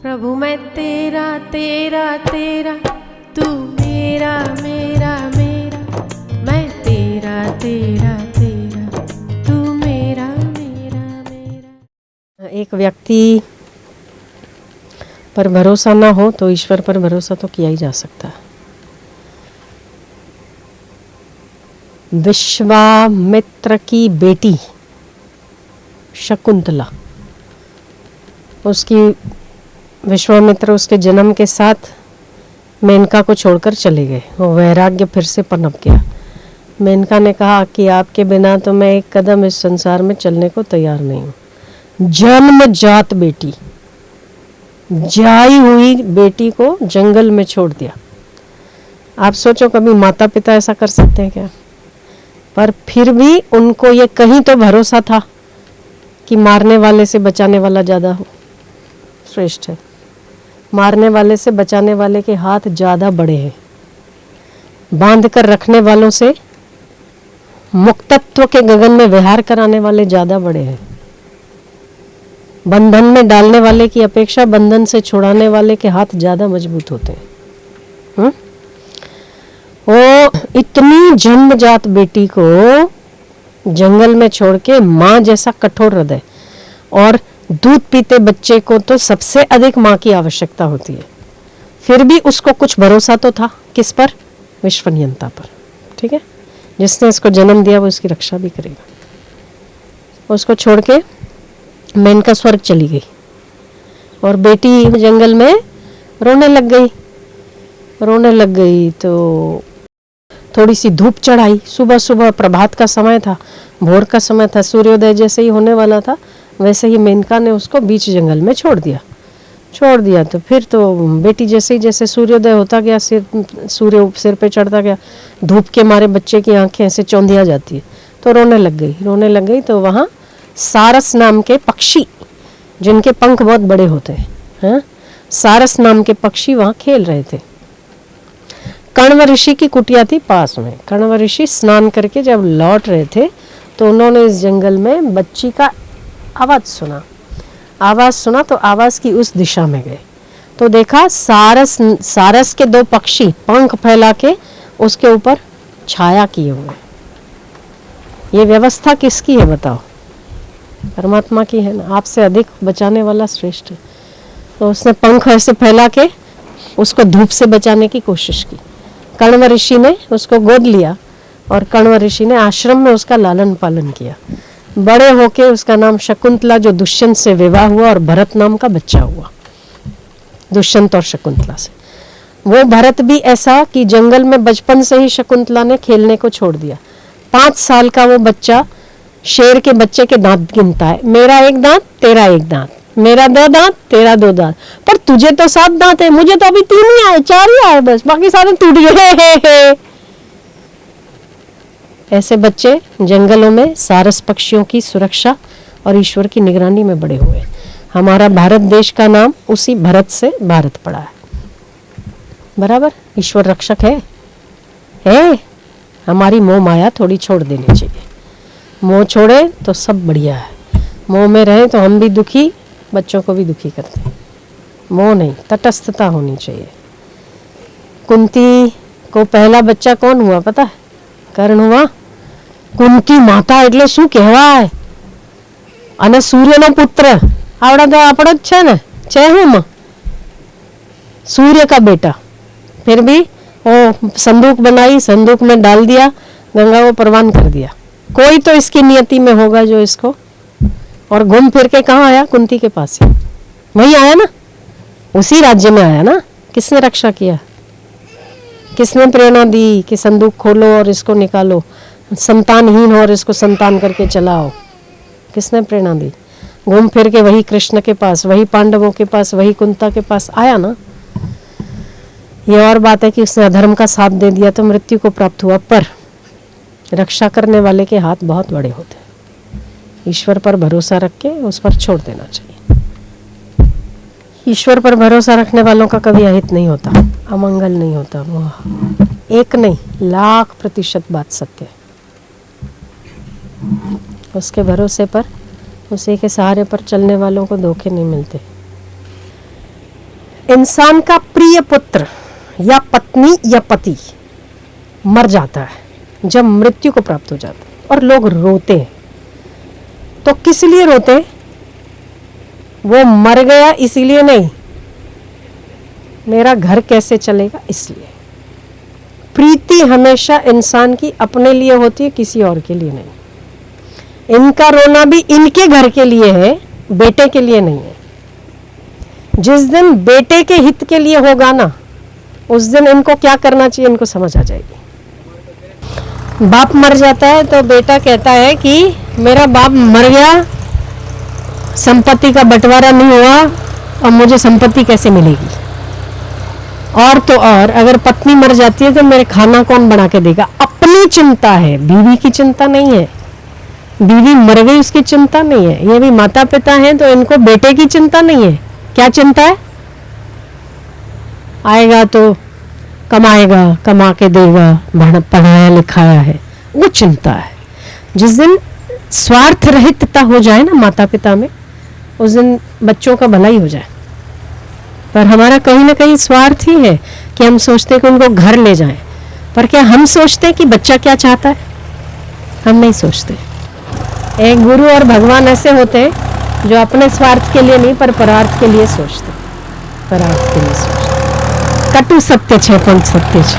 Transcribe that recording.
प्रभु मैं तेरा तेरा तेरा, तू मेरा मेरा मेरा, मैं तेरा तेरा तेरा, तू मेरा मेरा मेरा। एक व्यक्ति पर भरोसा ना हो तो ईश्वर पर भरोसा तो किया ही जा सकता है। विश्वामित्र की बेटी शकुंतला, उसकी विश्वामित्र उसके जन्म के साथ मेनका को छोड़कर चले गए। वो वैराग्य फिर से पनप गया। मेनका ने कहा कि आपके बिना तो मैं एक कदम इस संसार में चलने को तैयार नहीं हूँ। जन्मजात बेटी, जाई हुई बेटी को जंगल में छोड़ दिया। आप सोचो कभी माता पिता ऐसा कर सकते हैं क्या? पर फिर भी उनको ये कहीं तो भरोसा था कि मारने वाले से बचाने वाला ज़्यादा श्रेष्ठ है। मारने वाले से बचाने वाले के हाथ ज़्यादा बड़े हैं। बांध कर रखने वालों से मुक्तत्व के गगन में विहार कराने वाले ज़्यादा बड़े हैं। बंधन में डालने वाले की अपेक्षा बंधन से छुड़ाने वाले के हाथ ज़्यादा मजबूत होते हैं। वो इतनी जन्मजात बेटी को जंगल में छोड़ के माँ जैसा कठोर हृदय और दूध पीते बच्चे को तो सबसे अधिक माँ की आवश्यकता होती है, फिर भी उसको कुछ भरोसा तो था। किस पर? विश्वनियंता पर। ठीक है, जिसने इसको जन्म दिया वो इसकी रक्षा भी करेगा। उसको छोड़ के मेनका स्वर्ग चली गई और बेटी जंगल में रोने लग गई तो थोड़ी सी धूप चढ़ाई। सुबह सुबह प्रभात का समय था, भोर का समय था, सूर्योदय जैसे ही होने वाला था वैसे ही मेनका ने उसको बीच जंगल में छोड़ दिया। तो फिर तो बेटी जैसे सूर्योदय होता गया, सूर्य सिर पे चढ़ता गया, धूप के मारे बच्चे की आंखें ऐसे चौंधिया जाती है तो रोने लग गई। तो वहाँ सारस नाम के पक्षी, जिनके पंख बहुत बड़े होते हैं, सारस नाम के पक्षी वहाँ खेल रहे थे। कण्व ऋषि की कुटिया थी पास में। कण्व ऋषि स्नान करके जब लौट रहे थे तो उन्होंने इस जंगल में बच्ची का आवाज़ सुना तो आवाज़ की उस दिशा में गए तो देखा सारस के दो पक्षी पंख फैला के उसके ऊपर छाया किए हुए। ये व्यवस्था किसकी है बताओ? परमात्मा की है ना। आपसे अधिक बचाने वाला श्रेष्ठ है। तो उसने पंख ऐसे फैला के उसको धूप से बचाने की कोशिश की। कण्व ऋषि ने उसको गोद लिया और कण्व ऋषि ने आश्रम में उसका लालन पालन किया। बड़े होके उसका नाम शकुंतला, जो दुष्यंत से विवाह हुआ और भरत नाम का बच्चा हुआ। दुष्यंत और शकुंतला से वो भरत भी ऐसा कि जंगल में बचपन से ही शकुंतला ने खेलने को छोड़ दिया। 5 साल का वो बच्चा शेर के बच्चे के दांत गिनता है। मेरा एक दांत, तेरा एक दांत, मेरा 2 दांत, तेरा 2 दांत, पर तुझे तो 7 दांत है, मुझे तो अभी 3 ही आए, 4 ही आए बस, बाकी सारे टूट गए। ऐसे बच्चे जंगलों में सारस पक्षियों की सुरक्षा और ईश्वर की निगरानी में बड़े हुए। हमारा भारत देश का नाम उसी भरत से भारत पड़ा है। बराबर ईश्वर रक्षक है। हमारी मोह माया थोड़ी छोड़ देनी चाहिए। मोह छोड़े तो सब बढ़िया है। मोह में रहे तो हम भी दुखी, बच्चों को भी दुखी करते हैं। मोह नहीं, तटस्थता होनी चाहिए। कुंती को पहला बच्चा कौन हुआ पता है? कर्ण हुआ। कुंती माता એટલે શું કહેવાય? અને સૂર્યનો પુત્ર આવડા તો આપણો જ છે ને, છે હું सूर्य का बेटा। फिर भी वो संदूक बनाई, संदूक में डाल दिया, गंगा को प्रवान कर दिया। कोई तो इसकी नियति में होगा जो इसको, और घूम फिर के कहाँ आया? कुंती के पास ही वही आया ना, उसी राज्य में आया ना। किसने रक्षा किया? किसने प्रेरणा दी कि संदूक खोलो और इसको निकालो, संतानहीन हो और इसको संतान करके चलाओ? किसने प्रेरणा दी? घूम फिर के वही कृष्ण के पास, वही पांडवों के पास, वही कुंता के पास आया ना। ये और बात है कि उसने अधर्म का साथ दे दिया तो मृत्यु को प्राप्त हुआ, पर रक्षा करने वाले के हाथ बहुत बड़े होते हैं। ईश्वर पर भरोसा रख के उस पर छोड़ देना चाहिए। ईश्वर पर भरोसा रखने वालों का कभी अहित नहीं होता, अमंगल नहीं होता। वो एक नहीं, 1,00,000% बात सत्य है। उसके भरोसे पर, उसी के सहारे पर चलने वालों को धोखे नहीं मिलते। इंसान का प्रिय पुत्र या पत्नी या पति मर जाता है, जब मृत्यु को प्राप्त हो जाता है और लोग रोते हैं, तो किस लिए रोते हैं? वो मर गया इसीलिए नहीं, मेरा घर कैसे चलेगा इसलिए। प्रीति हमेशा इंसान की अपने लिए होती है, किसी और के लिए नहीं। इनका रोना भी इनके घर के लिए है, बेटे के लिए नहीं है। जिस दिन बेटे के हित के लिए होगा ना, उस दिन इनको क्या करना चाहिए इनको समझ आ जाएगी। बाप मर जाता है तो बेटा कहता है कि मेरा बाप मर गया, संपत्ति का बंटवारा नहीं हुआ और मुझे संपत्ति कैसे मिलेगी। और तो और अगर पत्नी मर जाती है तो मेरे खाना कौन बना के देगा। अपनी चिंता है, बीवी की चिंता नहीं है। बीवी मर गई उसकी चिंता नहीं है। ये भी माता पिता हैं तो इनको बेटे की चिंता नहीं है। क्या चिंता है? आएगा तो कमाएगा, कमा के देगा, पढ़ाया लिखाया है, वो चिंता है। जिस दिन स्वार्थ रहितता हो जाए ना माता पिता में, उस दिन बच्चों का भला ही हो जाए। पर हमारा कहीं ना कहीं स्वार्थ ही है कि हम सोचते हैं कि उनको घर ले जाएं, पर क्या हम सोचते हैं कि बच्चा क्या चाहता है? हम नहीं सोचते। एक गुरु और भगवान ऐसे होते हैं जो अपने स्वार्थ के लिए नहीं पर परार्थ के लिए सोचते, परार्थ के लिए सोचते। कटु सत्य छे पण सत्य छे।